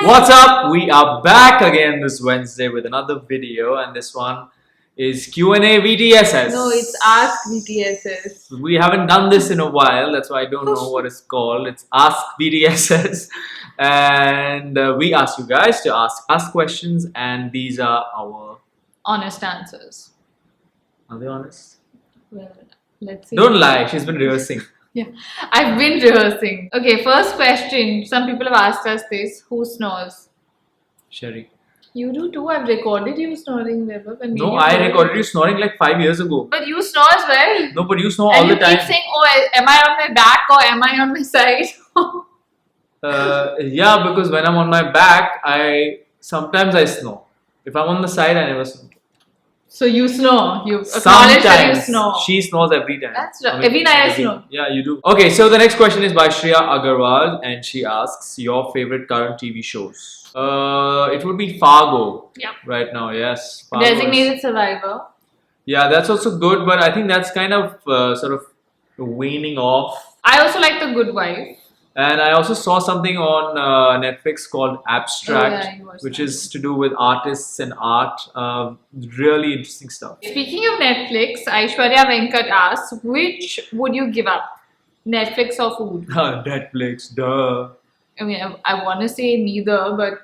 What's up? We are back again this Wednesday with another video, and this one is Q&A VTSS. No, it's Ask VTSS. We haven't done this in a while, that's why I don't know what it's called. It's Ask VTSS, and we ask you guys to ask us questions, and these are our Honest answers. Are they honest? Well, let's see. Don't lie, she's been rehearsing. Yeah, I've been rehearsing. Okay, first question. Some people have asked us this. Who snores? Sherry. You do too. I've recorded you snoring, Vaibhav. And No, I recorded you snoring like 5 years ago. But you snore as well. No, but you snore all the time. And you keep saying, oh, am I on my back or am I on my side? Yeah, because when I'm on my back, sometimes I snore. If I'm on the side, I never snore. So you snore. You acknowledge that you snore. She snores every time. That's right. Every night I snore. Yeah, you do. Okay, so the next question is by Shreya Agarwal, and she asks your favorite current TV shows. It would be Fargo. Yeah. Right now, yes. Fargo Designated Survivor. Yeah, that's also good, but I think that's kind of sort of waning off. I also like The Good Wife. And I also saw something on Netflix called Abstract, which is to do with artists and art. Really interesting stuff. Speaking of Netflix, Aishwarya Venkat asks, which would you give up? Netflix or food? Netflix, duh. I mean, I want to say neither,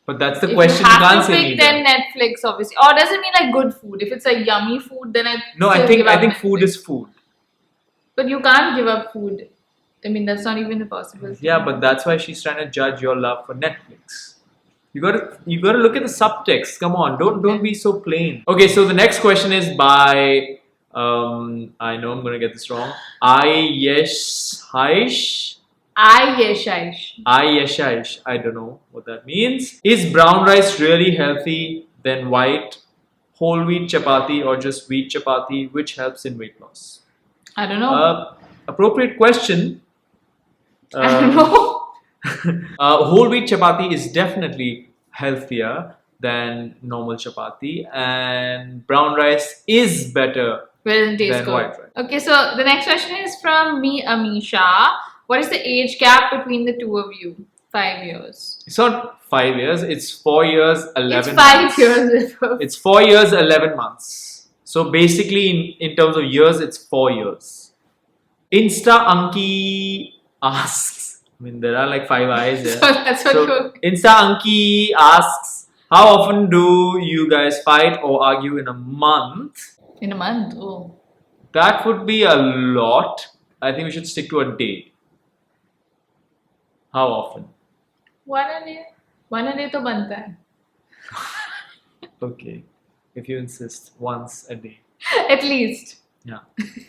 but that's the if question. You can't have to say pick, neither. then Netflix, obviously. Or does it mean like good food? If it's like yummy food, then I think food is food. But you can't give up food. I mean, that's not even a possibility. Yeah, but that's why she's trying to judge your love for Netflix. You gotta look at the subtext. Come on, don't be so plain. Okay, so the next question is by I know I'm gonna get this wrong. Ayeshish. I don't know what that means. Is brown rice really healthy than white, whole wheat chapati, or just wheat chapati? Which helps in weight loss? I don't know. Appropriate question. I don't know. Whole wheat chapati is definitely healthier than normal chapati, and brown rice is better than white rice. Okay, so the next question is from me, Amisha. What is the age gap between the two of you? 5 years. It's not 5 years, it's 4 years, 11 months. It's 5 months. years. It's 4 years, 11 months. So basically, in terms of years, it's 4 years. Insta Anki asks, I mean, there are like 5 eyes there. So that's what Insta Anki asks, how often do you guys fight or argue in a month? In a month? Oh. That would be a lot. I think we should stick to a day. How often? One a day to banta hai. Okay. If you insist, once a day. At least. Yeah.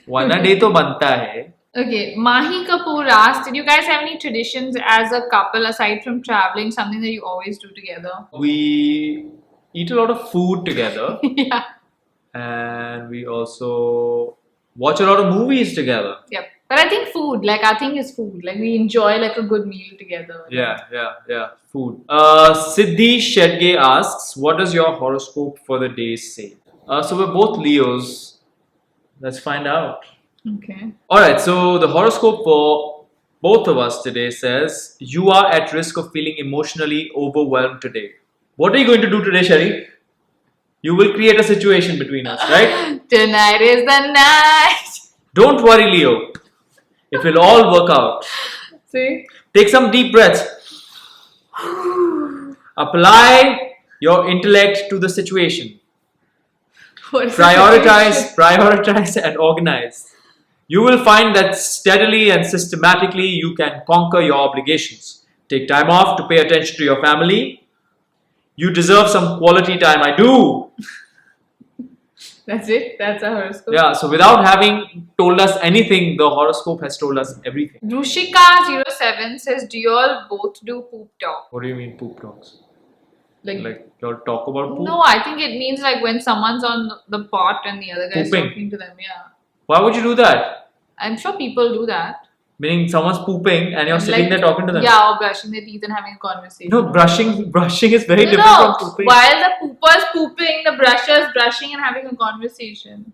One a day to banta hai. Okay, Mahi Kapoor asked, did you guys have any traditions as a couple aside from traveling, something that you always do together? We eat a lot of food together. Yeah. And we also watch a lot of movies together. Yep. But I think food, like our thing is food. Like we enjoy like a good meal together. Yeah. Food. Siddhi Shedge asks, what does your horoscope for the day say? So we're both Leos. Let's find out. Okay. Alright, so the horoscope for both of us today says, you are at risk of feeling emotionally overwhelmed today. What are you going to do today, Sherry? You will create a situation between us, right? Tonight is the night. Don't worry, Leo. It will all work out. See? Take some deep breaths. Apply your intellect to the situation. Prioritize and organize. You will find that steadily and systematically you can conquer your obligations. Take time off to pay attention to your family. You deserve some quality time. I do. That's it? That's a horoscope? Yeah, so without having told us anything, the horoscope has told us everything. Rushika07 says, do you all both do poop talk? What do you mean poop talks? Like you all talk about poop? No, I think it means like when someone's on the pot and the other guy's talking to them. Yeah. Why would you do that? I'm sure people do that. Meaning someone's pooping and you're sitting there talking to them. Yeah, or brushing their teeth and having a conversation. No, brushing is very different from pooping. While the pooper's pooping, the brusher's brushing and having a conversation.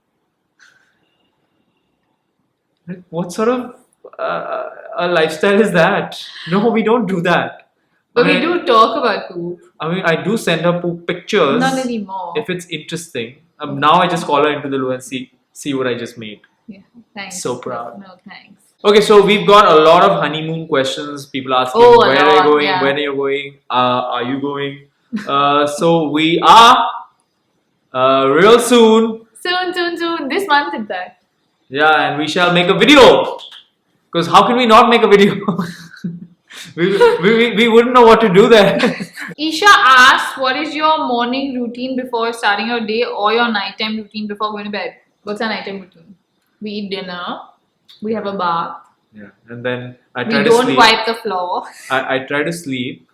What sort of a lifestyle is that? No, we don't do that. But I we mean, do talk about poop. I mean, I do send her poop pictures Not anymore. if it's interesting. Now I just call her into the loo and see what I just made. Yeah, thanks. So proud. No, thanks. Okay, so we've got a lot of honeymoon questions. People asking, Oh, a where are you lot, going? yeah. When are you going? Are you going? So we are real soon. Soon. This month, in fact. Yeah, and we shall make a video. Because how can we not make a video? we wouldn't know what to do there. Isha asks, what is your morning routine before starting your day or your nighttime routine before going to bed? What's our nighttime routine? We eat dinner. We have a bath. Yeah, and then I We try to don't sleep. wipe the floor. I try to sleep,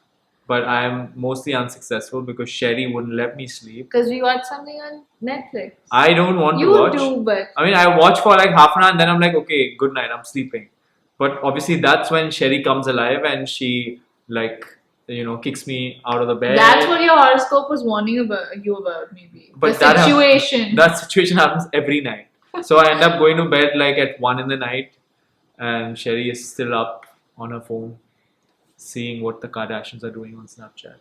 but I'm mostly unsuccessful because Sherry wouldn't let me sleep. Because we watch something on Netflix. I don't want You to watch. do, but I mean, I watch for like half an hour and then I'm like, okay, good night, I'm sleeping. But obviously, that's when Sherry comes alive and she, like, kicks me out of the bed. that's what your horoscope was warning you about, maybe. But the situation. That situation happens every night. So I end up going to bed like at 1 in the night, and Sherry is still up on her phone, seeing what the Kardashians are doing on Snapchat.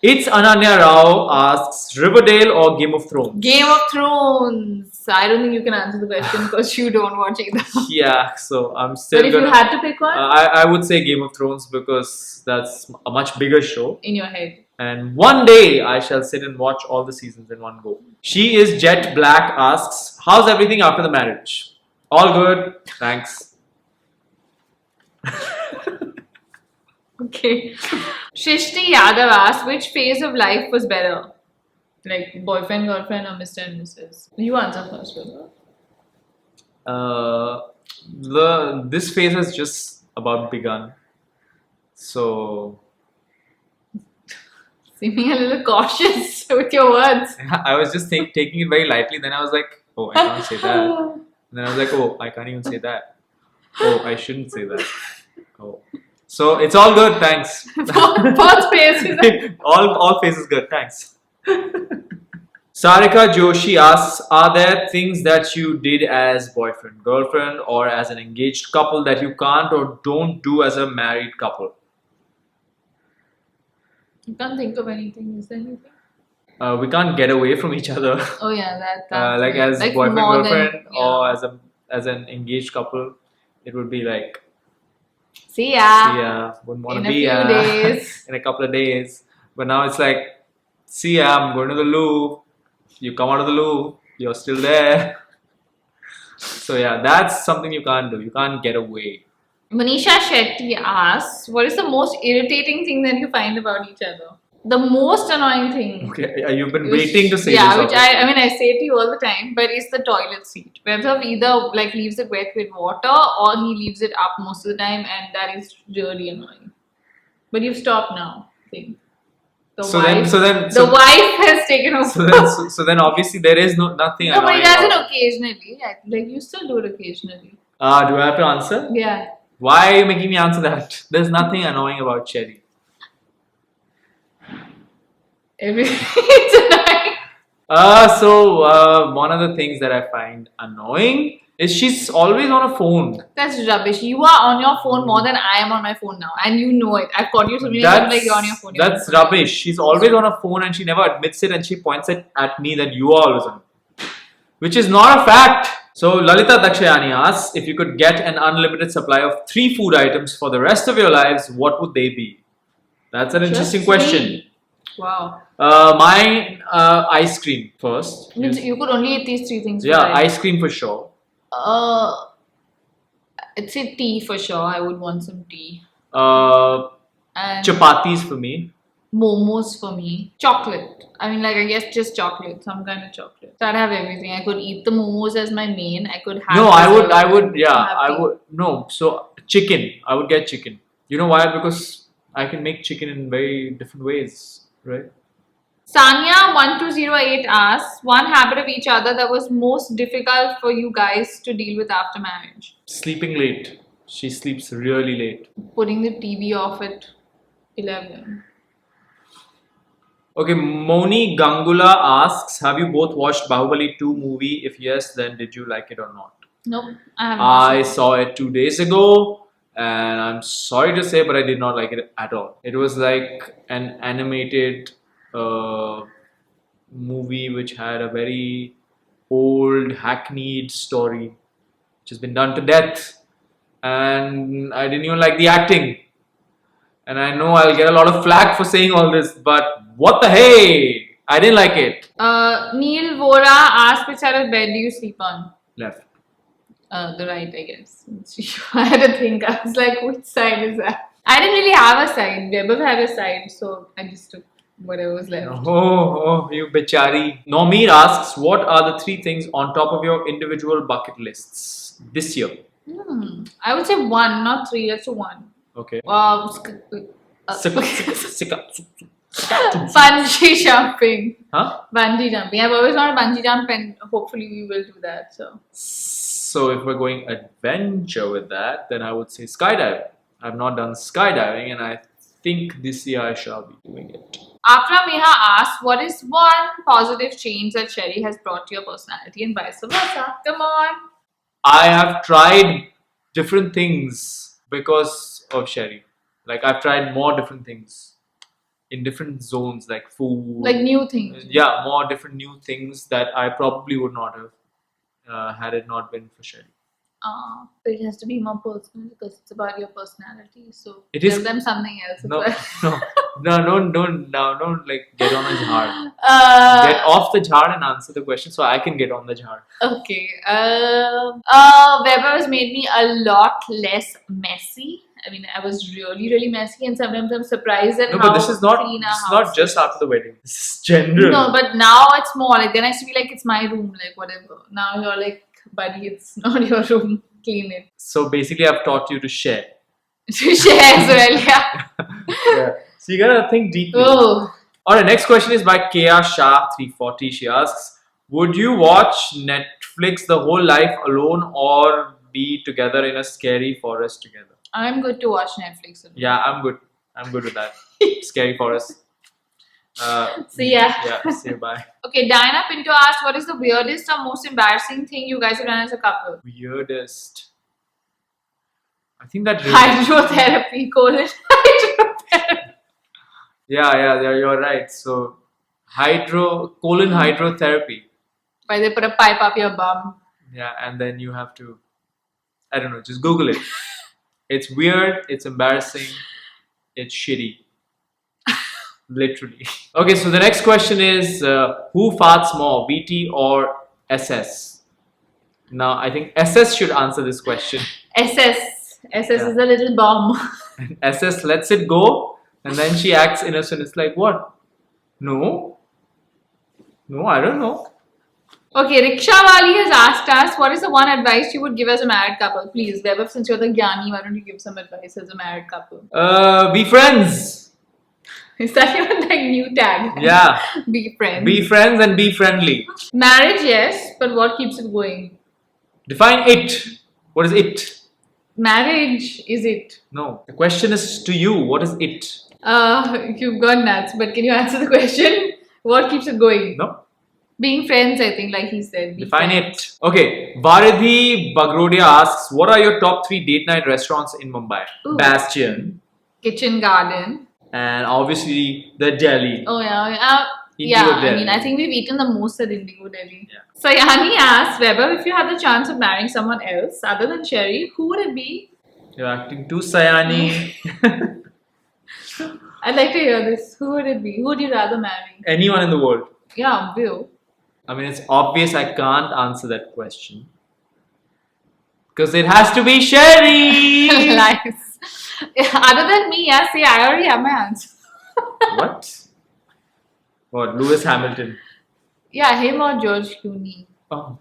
It's Ananya Rao asks, Riverdale or Game of Thrones? Game of Thrones. I don't think you can answer the question because you don't watch either. Yeah, so I'm still But if you had to pick one, I would say Game of Thrones because that's a much bigger show. in your head. And one day I shall sit and watch all the seasons in one go. She is Jet Black asks, how's everything after the marriage? All good, thanks. Okay. Shrishti Yadav asks, which phase of life was better? Like boyfriend, girlfriend, or Mr. and Mrs. You answer first, brother. This phase has just about begun. So Seeming a little cautious with your words. I was just taking it very lightly. Then I was like, oh, I can't say that. And then I was like, oh, I can't even say that. Oh, I shouldn't say that. Oh. So it's all good, thanks. Both phases. all phases good, thanks. Sarika Joshi asks, are there things that you did as boyfriend, girlfriend, or as an engaged couple that you can't or don't do as a married couple? You can't think of anything. Is there anything? We can't get away from each other. Oh yeah, that's Like it. as Like boyfriend, more girlfriend, than, or as an engaged couple, it would be like, See ya. yeah, wouldn't want In to a be few days. in a couple of days. But now it's like, see ya, I'm going to the loo. You come out of the loo, you're still there. So yeah, that's something you can't do. You can't get away. Manisha Shetty asks, what is the most irritating thing that you find about each other? The most annoying thing. Okay, you've been waiting to say yeah, this. which I mean I say to you all the time, but it's the toilet seat. Whether either like leaves it wet with water or he leaves it up most of the time, and that is really annoying. But you've stopped now. I think. The wife has taken over. So then obviously there is nothing No, but annoying he does it about it. occasionally. Like you still do it occasionally. Do I have to answer? Yeah. Why are you making me answer that? There's nothing annoying about Cherry. It's annoying. One of the things that I find annoying is she's always on a phone. That's rubbish. You are on your phone more than I am on my phone now, and you know it. I've caught you so many times like you're on your phone. That's rubbish. She's always on a phone and she never admits it, and she points it at me that you are always on it, which is not a fact. So Lalita Dakshayani asks, if you could get an unlimited supply of 3 food items for the rest of your lives, what would they be? That's an interesting question. Wow. Mine, ice cream first. Means you could only eat these 3 things. Yeah, ice cream for sure. I'd say tea for sure. I would want some tea. And Chapatis for me. Momos for me. Chocolate. I mean, like, I guess just chocolate. Some kind of chocolate. So I'd have everything. I could eat the momos as my main. I could have... No, no. So, chicken. I would get chicken. You know why? Because I can make chicken in very different ways, right? Sanya1208 asks, one habit of each other that was most difficult for you guys to deal with after marriage? Sleeping late. She sleeps really late. Putting the TV off at 11. Okay, Moni Gangula asks, have you both watched Bahubali 2 movie? If yes, then did you like it or not? Nope, I haven't. I saw it 2 days ago and I'm sorry to say, but I did not like it at all. It was like an animated movie which had a very old, hackneyed story, which has been done to death, and I didn't even like the acting. And I know I'll get a lot of flack for saying all this, but what the hey? I didn't like it. Neil Vora asked which side of bed do you sleep on? Left. The right, I guess. I had to think. I was like, which side is that? I didn't really have a side. Weber had a side, so I just took whatever was left. Oh, you bechari. Normir asks, what are the 3 things on top of your individual bucket lists this year? I would say 1, not 3. Let's do 1. Okay. Bungee jumping. Huh? Bungee jumping. I've always wanted bungee jump, and hopefully we will do that. So if we're going adventure with that, then I would say skydiving. I've not done skydiving, and I think this year I shall be doing it. After Meha asks, what is one positive change that Sherry has brought to your personality and vice versa? Come on. I have tried different things because of Sherry. Like I've tried more different things in different zones, like food. Like new things. Yeah, more different new things that I probably would not have had it not been for Sherry. But it has to be more personal because it's about your personality. So It tell is- them something else. No, don't like get on the jar. Get off the jar and answer the question so I can get on the jar. Okay. Weber has made me a lot less messy. I mean, I was really, really messy, and sometimes I'm surprised at No, how but this is not. clean This our is house not just is. after the wedding. This is general. No, but now it's more like then I used to be like it's my room, like whatever. Now you're like, buddy, it's not your room. Clean it. So basically, I've taught you to share. To share as well, yeah. Yeah. So you gotta think deeply. Oh, Alright, next question is by Kea Shah 340. She asks, would you watch Netflix the whole life alone or be together in a scary forest together? I'm good to watch Netflix. Yeah, I'm good. I'm good with that. Scary forest. See ya. Yeah, see you, bye. Okay, Diana Pinto asked, what is the weirdest or most embarrassing thing you guys have done as a couple? Weirdest. I think that. Hydrotherapy, hydrotherapy. Yeah, you're right. So, hydrotherapy. Why they put a pipe up your bum. Yeah, and then you have to, I don't know, just Google it. It's weird, it's embarrassing, it's shitty. Literally. Okay, so the next question is who farts more, VT or SS? Now, I think SS should answer this question. SS Yeah. is a little bomb. And SS lets it go, and then she acts innocent. It's like, what? No, I don't know. Okay, Riksha Wali has asked us, what is the one advice you would give as a married couple? Please, Vaibhav, since you're the Gyani, why don't you give some advice as a married couple? Be friends. Is that your like new tag? Yeah. Be friends. Be friends and be friendly. Marriage, yes, but what keeps it going? Define it. What is it? Marriage is it? No. The question is to you. What is it? You've gone nuts, but can you answer the question? What keeps it going? No. Being friends, I think, like he said. Be Define friends. it. Okay. Varidhi Bagrodia asks, what are your top 3 date night restaurants in Mumbai? Ooh. Bastion. Kitchen Garden. And obviously the Delhi. Oh, yeah. Indigo Yeah, I Delhi. mean, I think we've eaten the most at Indigo Delhi. Yeah. Sayani asked, Weber, if you had the chance of marrying someone else other than Sherry, who would it be? You're acting too Sayani. I'd like to hear this. Who would it be? Who would you rather marry? Anyone in the world. Yeah, Bill. I mean, it's obvious I can't answer that question. Because it has to be Sherry! Lies. Other than me, yeah, see, I already have my answer. What? What? Lewis Hamilton. Yeah, him or George Clooney. Oh.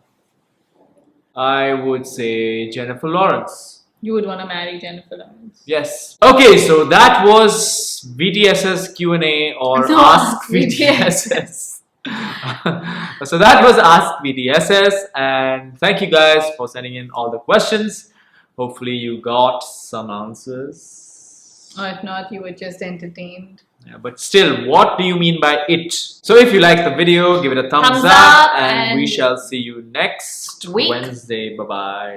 I would say Jennifer Lawrence. You would want to marry Jennifer Lawrence. Yes. Okay, so that was VTSS Q&A or No, Ask VTSS. So that was Ask VTSS, and thank you guys for sending in all the questions. Hopefully you got some answers. Or if not, you were just entertained. Yeah, but still, what do you mean by it? So if you like the video, give it a thumbs Thumbs up, up and we and shall see you next week. Wednesday. Bye-bye.